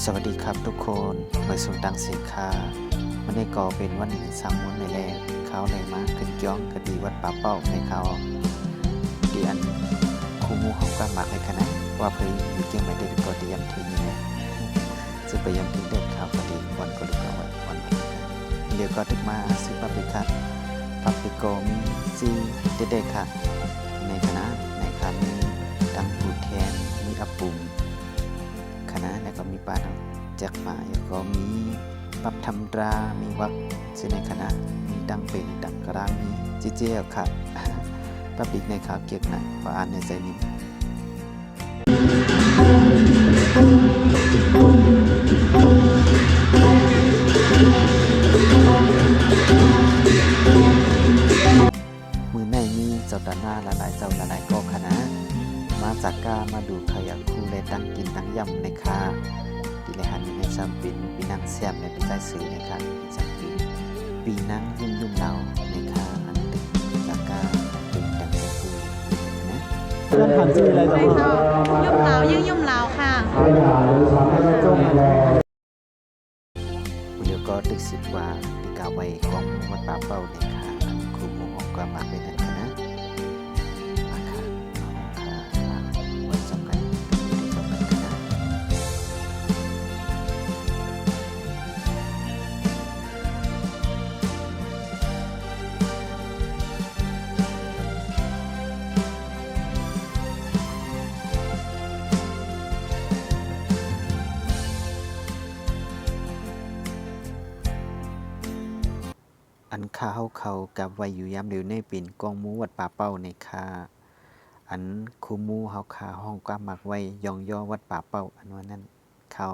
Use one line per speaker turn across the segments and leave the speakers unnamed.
สวัสดีครับทุกคนมาสู่ดังเสียงคาวันนี้ก็เป็นวันสามวันในแรกเขาเลยมาขึ้นย้องคดีวัดป่าเป้าในเขาดีอันคู่มูของกว้างมากในคณะว่าเพื่ออยู่เกี่ยงไม่ได้ก็ดียำทีนี่นะซึ่งไปยำทีเด็ดข่าวคดีวันก็ลุกเอาไว้วันเดี๋ยวก็ถึงมาซื้อปับปิคัปับปิโกมีซีเด็ดๆค่ะในคณะมีดังปูแทนมีอับปุ่มคณะแล้วก็มีปาจากมาแล้วก็มีปับธรรมรามีวักซึ่งในคณะมีดังเป็นดังกลางมีเจี๊ยบค่ะปับปิกในข่าวเกี่ยวกับขออ่านในใจนี้มือในมีเจ้าตาหน้าหลายๆเจ้าหลายๆก็คณะมาจากกามาดูขยะคู่เลยตั้งกินตั้งยำในค่าดีเลยหันในซัมปินปีนังเสียบในปีใต้สื่อในค่าซัมปินปีนังยุ่มเราในค่าอันตึกจากกาเป็นดังคู่นะ
เพื่อนถามชื่ออะไรจ๊ะ
ยุ่มเหลายุ่มเหลาค่ะ
เดี๋ยวก็ตึกสิบว่าที่กล่าวไว้ของวัดป่าเป้าในค่าครูหมู่ก็มาเป็นนั่นคณะมาค่ะวันสำคัญที่สำคัญคณะอันข้าวเขากับไว้อยู่ย้ำเร็วในปิ่นกองมูวัดป่าเป้าในคาอันคูมูเฮาคาห้องกว้างมักไว้ยองย่อวัดป่าเป้าอันว่านั้นเขา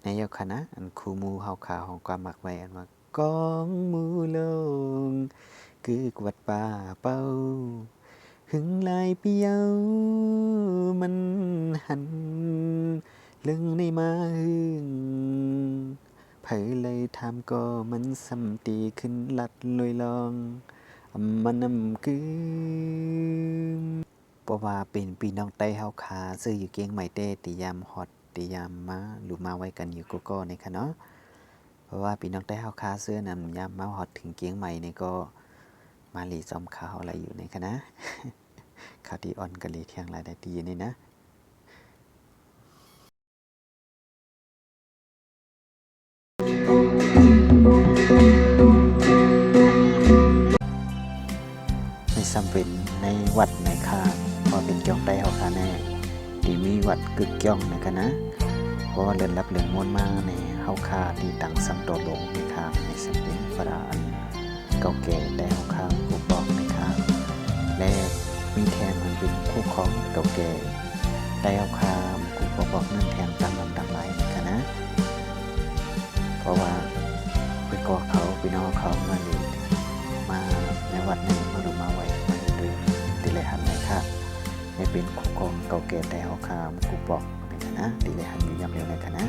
ในยกคณะอันคูมูเฮาคาห้องกว้างมักไว้อันว่ากองมูลงคือวัดป่าเป้าหึงลายเปียวมันหันเรื่องในมาหึงไผเลยทำก็มันสำตีขึ้นลัดลอยลองมันนำคือเพราะว่าเป็นปีน้องไต้เฮาคาซื้ออยู่เกียงใหม่เต้ติยามฮอตติยามมาหรือมาไว้กันอยู่ก็ในค่ะเนาะเพราะว่าปีน้องไต้เฮาคาเสื้อนำยามมาฮอตถึงเกียงใหม่นี่ก็มาหลีจอมข่าวอะไรอยู่ในคณะข่าวที่อ่อนกะหลีเที่ยงรายได้ดีนี่นะในซ้ำเป็นในวัดในคาพอเป็นเกียงไต้เฮาคาแน่ที่มีวัดกึกเกียงในคณะเพราะว่าเรือนรับเรือนมวลมาในเฮาคาที่ตั้งซ้ำตัวลงในคาในซ้ำเป็นพระอันเก่าแก่ได้เฮาคากูบอกในคาและมีแทนมันเป็นคู่ของเก่าแก่ได้เฮาคากูบอกนั่นแทนตามลำดับหลายในคณะเพราะว่าไปก่อเขาไปนอกเขามาเลยมาในวัดนี้มาดูมาไว้มาโดยติเลหันเลยค่ะไม่เป็นคู่ของเก่าแก่แต่เฮาคากูบอกในคณะติเลหันอยู่ยามเร็วในคณะ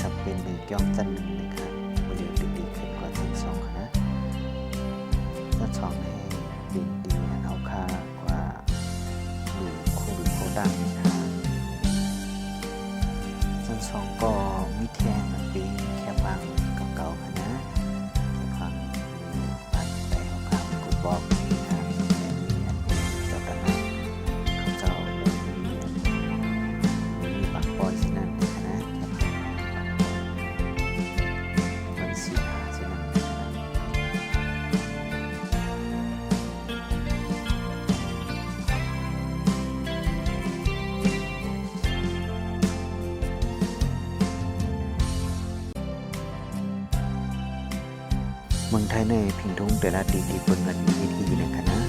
สับเป็นมือย่องจันหนึ่งนะครับบริเวณดีขึ้นกว่าทั้งสองนะถ้าสองให้ดีดีเอาค่ากว่าดูคู่หรือคน ดังนะคะส่วนสองก็มีแทงปีแค่ฟังเก่าๆนะแค่ฟังปัดแต่ของคำกุดบอกนะคะมีเจ้าตนะเขาเจ้ามีปากปอยสินั่นนะแค่ฟังวันสีหาสินั่นนะเมืองไทยในพิงทุงแต่ละดีที่เปิงกันมีวิธีนะคะนะ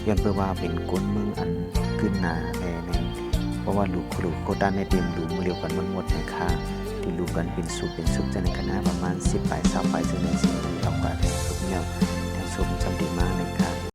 ย้อนเพื่อว่าเป็นก้นเมืองอันขึ้นหนาแลในเพราะว่าลูกโคด้านในเต็มลูกมือเดียวกันมันหมดนะคะที่ลูกกันเป็นสุขจะในคณะประมาณ10 ปลาย 20 ปลายซึ่งในสิ่งนี้เราก็แทงสุขเนี่ยแทงสุขจำดีมากใน